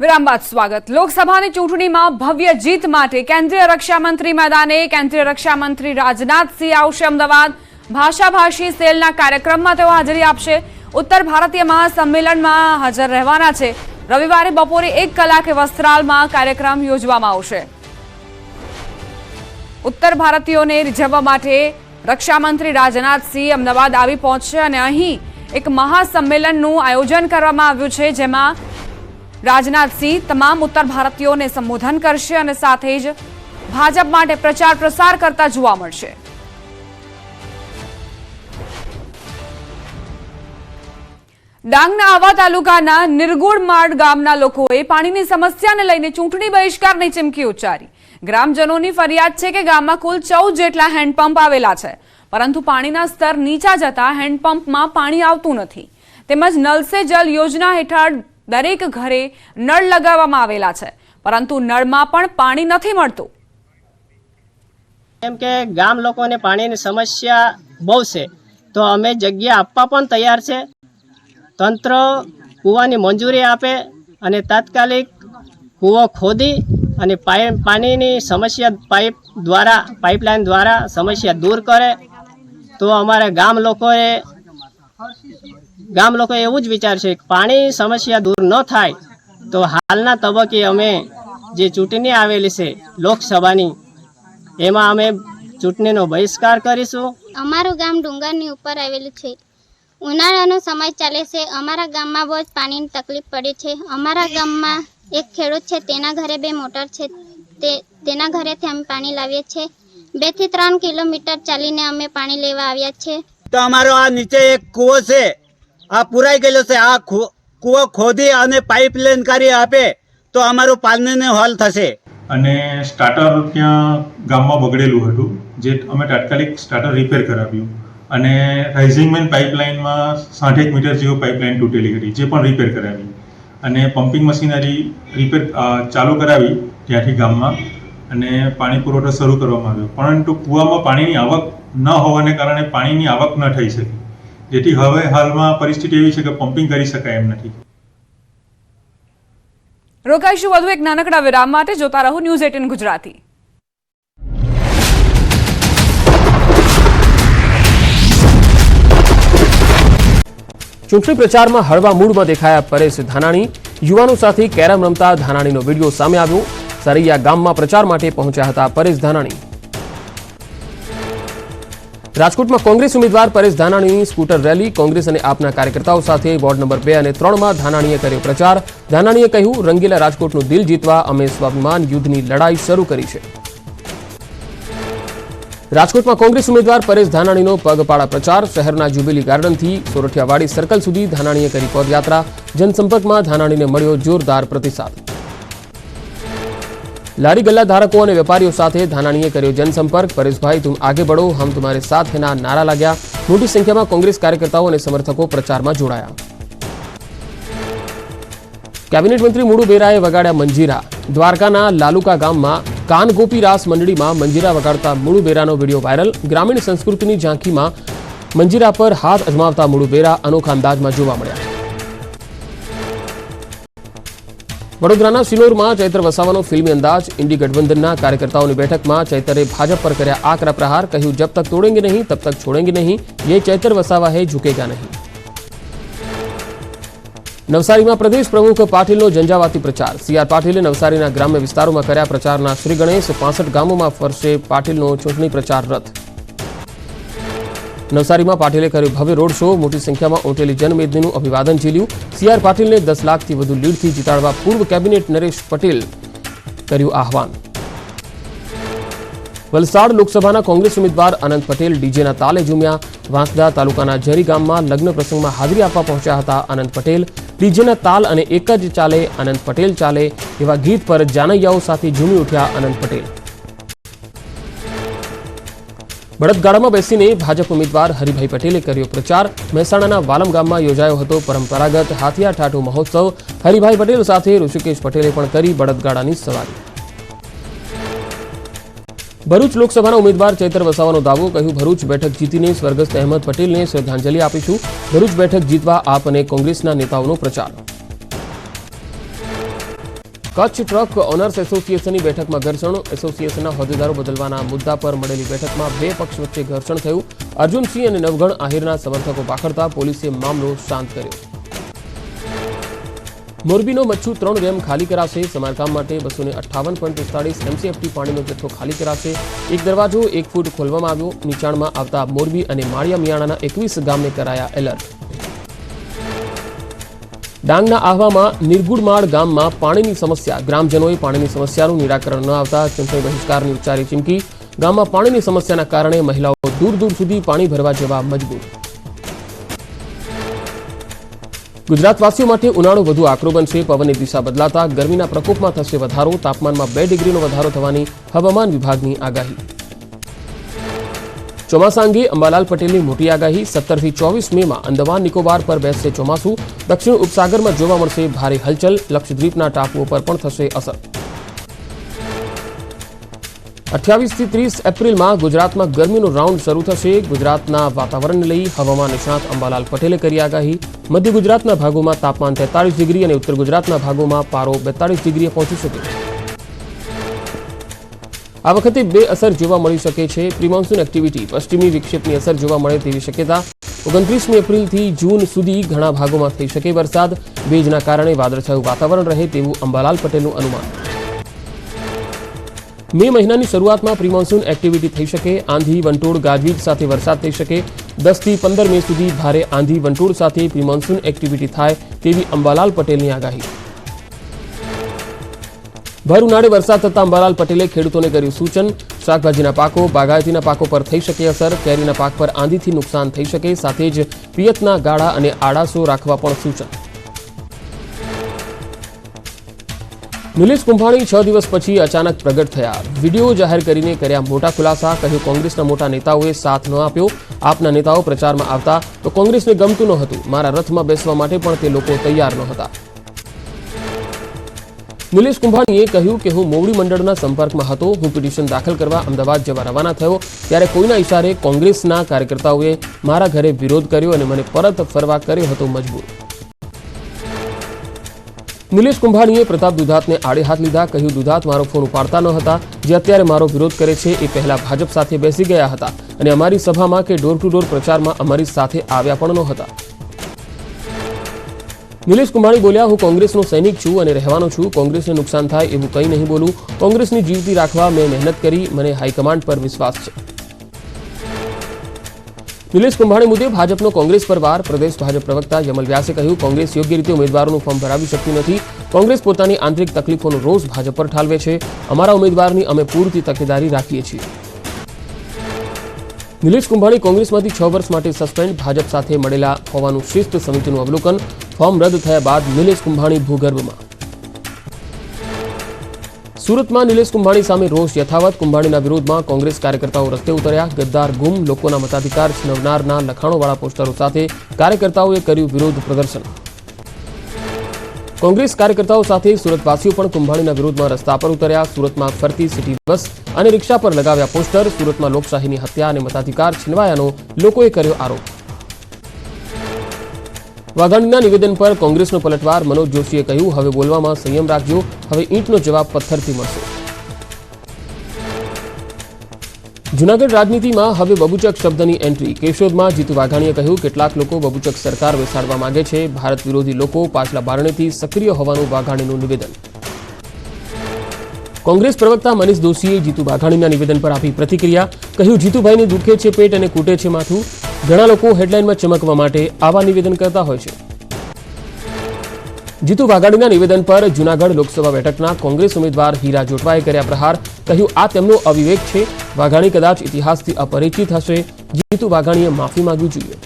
વિરામ બાદ સ્વાગત। લોકસભાની ચૂંટણીમાં ભવ્ય જીત માટે કેન્દ્રીય રક્ષામંત્રી મેદાને। કેન્દ્રીય રક્ષામંત્રી રાજનાથસિંહ આવશે અમદાવાદ। ભાષાભાષી સેલના કાર્યક્રમમાં તેઓ હાજરી આપશે। ઉત્તર ભારતીય મહાસંમેલનમાં હાજર રહેવાના છે। રવિવારે બપોરે 1 કલાકે વસ્ત્રાલમાં કાર્યક્રમ યોજવામાં આવશે। ઉત્તર ભારતીયોને રીઝવવા માટે રક્ષામંત્રી રાજનાથસિંહ અમદાવાદ આવી પહોંચશે અને અહીં એક મહાસંમેલનનું આયોજન કરવામાં આવ્યું છે, જેમાં રાજનાથસિંહ તમામ ઉત્તર ભારતીયોને સંબોધન કરશે અને સાથે જ ભાજપ માટે પ્રચાર પ્રસાર કરતા જોવા મળશે। ડાંગના આવા તાલુકાના નિરગુડમાળ ગામના લોકોએ પાણીની સમસ્યાને લઈને ચૂંટણી બહિષ્કારની ચીમકી ઉચ્ચારી। ગ્રામજનોની ફરિયાદ છે કે ગામમાં કુલ 14 જેટલા હેન્ડપંપ આવેલા છે, પરંતુ પાણીના સ્તર નીચા જતા હેન્ડપંપમાં પાણી આવતું નથી। તેમજ નલ સે જલ યોજના હેઠળ દરેક ઘરે નળ લગાવવામાં આવેલા છે, પરંતુ નળમાં પણ પાણી નથી મળતું। કેમ કે ગામ લોકોને પાણીની સમસ્યા બહુ છે, તો અમે જગ્યા આપવા પણ તૈયાર છે। તંત્ર કૂવાની મંજૂરી આપે અને તાત્કાલિક કૂવો ખોદી અને પાણીની સમસ્યા પાઇપલાઇન દ્વારા સમસ્યા દૂર કરે તો અમારા ગામ લોકોએ એવું જ વિચાર છે કે પાણી સમસ્યા દૂર ન થાય તો હાલના તબક્કે અમે જે ચૂંટણી આવેલી છે લોકસભાની, એમાં અમે ચૂંટણીનો બહિષ્કાર કરીશું। અમારું ગામ ડુંગરની ઉપર આવેલું છે। ઉનાળાનો સમય ચાલે છે। અમારા ગામમાં બહુ જ પાણીની તકલીફ પડે છે। અમારા ગામમાં એક ખેડૂત છે, તેના ઘરે 2 મોટર છે, તેના ઘરેથી અમે પાણી લાવીએ છીએ। 2 થી 3 કિલોમીટર ચાલીને અમે પાણી લેવા આવ્યા છીએ। તો અમારો આ નીચે એક કૂવો છે, આ પુરાઈ ગયેલો છે। આ કૂવો ખોદી અને પાઇપલાઇન કરી આપે તો અમારું પાણીનો હલ થશે। અને સ્ટાર્ટર ત્યાં ગામમાં બગડેલું હતું, જે અમે તાત્કાલિક સ્ટાર્ટર રિપેર કરાવ્યું અને રાઇઝિંગ મેન પાઇપલાઇનમાં 60 મીટર જેવું પાઇપલાઇન તૂટેલી હતી, જે પણ રિપેર કરાવી અને પમ્પિંગ મશીનરી રિપેર ચાલુ કરાવી ત્યાંથી ગામમાં અને પાણી પુરવઠો શરૂ કરવામાં આવ્યો। પરંતુ કૂવામાં પાણીની આવક ન હોવાને કારણે પાણીની આવક ન થઈ શકી, જેથી હવે હાલમાં પરિસ્થિતિ એવી છે કે પમ્પિંગ કરી શકાય એમ નથી। રોકાઈશું વધુ એક નાનકડા વિરામ માટે। જોતા રહો ન્યૂઝ 18 ગુજરાતી। ચૂંટણી પ્રચારમાં હળવા મૂડમાં દેખાયા પરેશ ધાનાણી। યુવાનો સાથે કેરમ રમતા ધાનાણીનો વિડીયો સામે આવ્યો। સરૈયા ગામમાં પ્રચાર માટે પહોંચ્યા હતા પરેશ ધાનાણી। રાજકોટમાં કોંગ્રેસ ઉમેદવાર પરેશ ધાનાણીની સ્કૂટર રેલી। કોંગ્રેસ અને આપના કાર્યકર્તાઓ સાથે વોર્ડ નંબર 2 અને 3માં ધાનાણીએ કર્યો પ્રચાર। ધાનાણીએ કહ્યું, રંગીલા રાજકોટનું દિલ જીતવા અમે સ્વાભિમાન યુદ્ધની લડાઈ શરૂ કરી છે। રાજકોટમાં કોંગ્રેસ ઉમેદવાર પરેશ ધાનાણીનો પગપાળા પ્રચાર। શહેરના જ્યુબિલી ગાર્ડનથી સોરઠિયાવાડી સર્કલ સુધી ધાનાણીએ કરી પદયાત્રા। જનસંપર્કમાં ધાનાણીને મળ્યો જોરદાર પ્રતિસાદ। લારી ગલ્લા ધારકો અને વેપારીઓ સાથે ધાનાણીએ કર્યો જનસંપર્ક। પરેશભાઈ તુમ આગે બઢો, હમ તુમ્હારે સાથ હૈના નારા લાગ્યા। મોટી સંખ્યામાં કોંગ્રેસ કાર્યકર્તાઓ અને સમર્થકો પ્રચારમાં જોડાયા। કેબિનેટ મંત્રી મુડુ બેરાએ વગાડ્યા મંજીરા। દ્વારકાના લાલુકા ગામમાં કાનગોપી રાસ મંડળીમાં મંજીરા વગાડતા મુડુ બેરાનો વિડીયો વાયરલ। ગ્રામીણ સંસ્કૃતિની ઝાંખીમાં મંજીરા પર હાથ અજમાવતા મુડુ બેરા અનોખા અંદાજમાં જોવા મળ્યા। વડોદરાના સિનોરમાં ચૈત્ર વસાવાનો ફિલ્મી અંદાજ। ઇન્ડી ગઠબંધનના કાર્યકર્તાઓની બેઠકમાં ચૈતરે ભાજપ પર કર્યા આકરા પ્રહાર। કહ્યું, જબ તક તોડેંગે નહીં તબ તક છોડેંગે નહીં, ये चैतर वसावा है, झुकेगा नहीं। નવસારીમાં પ્રદેશ પ્રમુખ પાટીલનો ઝંઝાવાતી પ્રચાર। સીઆર પાટીલે નવસારીના ગ્રામ્ય વિસ્તારોમાં કર્યા પ્રચારના શ્રી ગણેશ। 65 ગામોમાં ફરશે પાટીલનો ચૂંટણી પ્રચાર રથ। નવસારીમાં પાટીલે કર્યો ભવ્ય રોડ શો। મોટી સંખ્યામાં ઉમટેલી જનમેદનીનું અભિવાદન ઝીલ્યું। સીઆર પાટીલને 10 લાખથી વધુ લીડથી જીતાડવા પૂર્વ કેબિનેટ નરેશ પટેલ કર્યું આહવાન। વલસાડ લોકસભાના કોંગ્રેસ ઉમેદવાર અનંત પટેલ ડીજેના તાલે ઝૂમ્યા। વાંસદા તાલુકાના ઝરી ગામમાં લગ્ન પ્રસંગમાં હાજરી આપવા પહોંચ્યા હતા અનંત પટેલ। ડીજેના તાલ અને એક જ ચાલે અનંત પટેલ ચાલે એવા ગીત પર જાનૈયાઓ સાથે ઝૂમી ઉઠ્યા અનંત પટેલ। બળદગાડામાં બેસીને ભાજપ ઉમેદવાર હરિભાઈ પટેલે કર્યો પ્રચાર। મહેસાણાના વાલમ ગામમાં યોજાયો હતો પરંપરાગત હાથિયા ઠાઠુ મહોત્સવ। હરિભાઈ પટેલ સાથે ઋષિકેશ પટેલે પણ કરી બળદગાડાની સવારી। ભરૂચ લોકસભાના ઉમેદવાર ચૈતર વસાવાનો દાવો। કહ્યું, ભરૂચ બેઠક જીતીને સ્વર્ગસ્થ અહેમદ પટેલને શ્રદ્ધાંજલિ આપીશું। ભરૂચ બેઠક જીતવા આપ અને કોંગ્રેસના નેતાઓનો પ્રચાર। કચ્છ ટ્રક ઓનર્સ એસોસિએશનની બેઠકમાં ઘર્ષણ. એસોસિએશનના હોદ્દેદારો બદલવાના મુદ્દા પર મળેલી બેઠકમાં બે પક્ષ વચ્ચે ઘર્ષણ થયું. અર્જુનસિંહ અને નવગણ આહિરના સમર્થકો પાખડતા પોલીસે મામલો શાંત કર્યો. મોરબીનો મચ્છુ 3 ડેમ ખાલી કરાશે. સમારકામ માટે 258.45 MCFT પાણીનો જથ્થો ખાલી કરાશે. એક દરવાજો 1 ફૂટ ખોલવામાં આવ્યો. નીચાણમાં આવતા મોરબી અને માળિયા મિયાણાના 21 ગામને કરાયા એલર્ટ. ડાંગના આહવામાં નિર્ગુડમાળ ગામમાં પાણીની સમસ્યા. ગ્રામજનોએ પાણીની સમસ્યાનું નિરાકરણ ન આવતા ચૂંટણી બહિષ્કારની ઉચ્ચારી ચીમકી. ગામમાં પાણીની સમસ્યાના કારણે મહિલાઓ દૂર દૂર સુધી પાણી ભરવા જવા મજબૂર. ગુજરાતવાસીઓ માટે ઉનાળો વધુ આકરો બનશે. પવનની દિશા બદલાતા ગરમીના પ્રકોપમાં થશે વધારો. તાપમાનમાં 2 ડિગ્રીનો વધારો થવાની હવામાન વિભાગની આગાહી. ચોમાસા અંગે અંબાલાલ પટેલની મોટી આગાહી. 17 થી 24 મેમાં અંદમાન નિકોબાર પર બેસશે ચોમાસું. દક્ષિણ ઉપસાગરમાં જોવા મળશે ભારે હલચલ. લક્ષદ્વીપના ટાપુઓ પર પણ થશે અસર. 28 થી 30 એપ્રિલમાં ગુજરાતમાં ગરમીનો રાઉન્ડ શરૂ થશે. ગુજરાતના વાતાવરણને લઈ હવામાન નિષ્ણાત અંબાલાલ પટેલે કરી આગાહી. મધ્ય ગુજરાતના ભાગોમાં તાપમાન 43 ડિગ્રી અને ઉત્તર ગુજરાતના ભાગોમાં પારો 42 ડિગ્રીએ પહોંચી શકે. આ વખતે 2 અસર જોવા મળી શકે છે. Pre monsoon activity. પશ્ચિમી વિક્ષેપની અસર જોવા મળે તેવી શક્યતા. 29મી એપ્રિલથી જૂન સુધી ઘણા ભાગોમાં થઈ શકે વરસાદ. ભેજના કારણે વાદળછાયું વાતાવરણ રહે તેવું અંબાલાલ પટેલનું અનુમાન. મે મહિનાની શરૂઆતમાં પ્રી-મોન્સૂન એક્ટિવિટી થઈ શકે. આંધી વંટોળ ગાજવીજ સાથે વરસાદ થઈ શકે. 10 થી 15 મે સુધી ભારે આંધી વંટોળ સાથે પ્રી-મોન્સૂન એક્ટિવિટી થાય તેવી અંબાલાલ પટેલની આગાહી. ભર ઉનાળે વરસાદ થતાં અંબાલાલ પટેલે ખેડૂતોને કર્યું સૂચન. શાકભાજીના પાકો, બાગાયતીના પાકો પર થઈ શકે અસર. કેરીના પાક પર આંધીથી નુકસાન થઈ શકે. સાથે જ પિયતના ગાળા અને આડાસો રાખવા પણ સૂચન. નિલેશ કુંભાણી 6 દિવસ પછી અચાનક પ્રગટ થયા. વિડીયો જાહેર કરીને કર્યા મોટા ખુલાસા. કહ્યું કોંગ્રેસના મોટા નેતાઓએ સાથ ન આપ્યો. આપના નેતાઓ પ્રચારમાં આવતા તો કોંગ્રેસને ગમતું ન હતું. મારા રથમાં બેસવા માટે પણ તે લોકો તૈયાર ન હતા. નિલેશ કુંભાણીએ કહ્યું કે હું મોવડી મંડળના સંપર્કમાં હતો. હું પિટિશન દાખલ કરવા અમદાવાદ જવા રવાના થયો ત્યારે કોઈના ઇશારે કોંગ્રેસના કાર્યકર્તાઓએ મારા ઘરે વિરોધ કર્યો અને મને પરત ફરવા કર્યો હતો મજબૂર. નિલેશ કુંભાણીએ પ્રતાપ દુધાતને આડે હાથ લીધા. કહ્યું દુધાત મારો ફોન ઉપાડતા ન હતા. જે અત્યારે મારો વિરોધ કરે છે એ પહેલા ભાજપ સાથે બેસી ગયા હતા અને અમારી સભામાં કે ડોર ટુ ડોર પ્રચારમાં અમારી સાથે આવ્યા પણ ન હતા. નિલેશ કુંભાણી બોલ્યા હું કોંગ્રેસનો સૈનિક છું અને રહેવાનો છું. કોંગ્રેસને નુકસાન થાય એવું કંઈ નહીં બોલું. કોંગ્રેસની જીવતી રાખવા મેં મહેનત કરી. મને હાઈકમાન્ડ પર વિશ્વાસ છે. નિલેશ કુંભાણી મુદ્દે ભાજપનો કોંગ્રેસ પર વાર. પ્રદેશ ભાજપ પ્રવક્તા યમલ વ્યાસે કહ્યું કોંગ્રેસ યોગ્ય રીતે ઉમેદવારોનું ફોર્મ ભરાવી શકતી નથી. કોંગ્રેસ પોતાની આંતરિક તકલીફોનો રોષ ભાજપ પર ઠાલવે છે. અમારા ઉમેદવારની અમે પૂરતી તકેદારી રાખીએ છીએ. નિલેશ કુંભાણી કોંગ્રેસમાંથી 6 વર્ષ માટે સસ્પેન્ડ. ભાજપ સાથે મળેલા હોવાનું શિસ્ત સમિતિનું અવલોકન. ફોર્મ રદ થયા બાદ નિલેશ કુંભાણી ભૂગર્ભમાં. સુરતમાં નિલેશ કુંભાણી સામે રોષ યથાવત. કુંભાણીના વિરોધમાં કોંગ્રેસ કાર્યકર્તાઓ રસ્તે ઉતર્યા. ગદ્દાર ગુમ, લોકોના મતાધિકાર છીનવનારના લખાણોવાળા પોસ્ટરો સાથે કાર્યકર્તાઓએ કર્યું વિરોધ પ્રદર્શન. કોંગ્રેસ કાર્યકર્તાઓ સાથે સુરતવાસીઓ પણ કુંભાણીના વિરોધમાં રસ્તા પર ઉતર્યા. સુરતમાં ફરતી સિટી બસ અને રિક્ષા પર લગાવ્યા પોસ્ટર. સુરતમાં લોકશાહીની હત્યા અને મતાધિકાર છીનવાયાનો લોકોએ કર્યો આરોપ. વાઘાણીના નિવેદન પર કોંગ્રેસનો પલટવાર. મનોજ જોશીએ કહ્યું હવે બોલવામાં સંયમ રાખજો. હવે ઈંટનો જવાબ પથ્થરથી મળશે. જૂનાગઢ રાજનીતિમાં હવે બબુચક શબ્દની એન્ટ્રી. કેશોદમાં જીતુ વાઘાણીએ કહ્યું કેટલાક લોકો બબુચક સરકાર બેસાડવા માંગે છે. ભારત વિરોધી લોકો પાછલા બારણેથી સક્રિય હોવાનું વાઘાણીનું નિવેદન. કોંગ્રેસ પ્રવક્તા મનીષ દોશીએ જીતુ વાઘાણીના નિવેદન પર આપી પ્રતિક્રિયા. કહ્યું જીતુભાઈને દુખે છે પેટ અને કૂટે છે માથું. ઘણા લોકો હેડલાઇનમાં ચમકવા માટે આવા નિવેદન કરતા હોય છે. જીતુ વાઘાણીના નિવેદન પર જૂનાગઢ લોકસભા બેઠકના કોંગ્રેસ ઉમેદવાર હીરા જોટવાએ કર્યા પ્રહાર. કહ્યું આ તેમનો અવિવેક છે. વાઘાણી કદાચ ઇતિહાસથી અપરિચિત હશે. જીતુ વાઘાણીએ માફી માંગવી જોઈએ.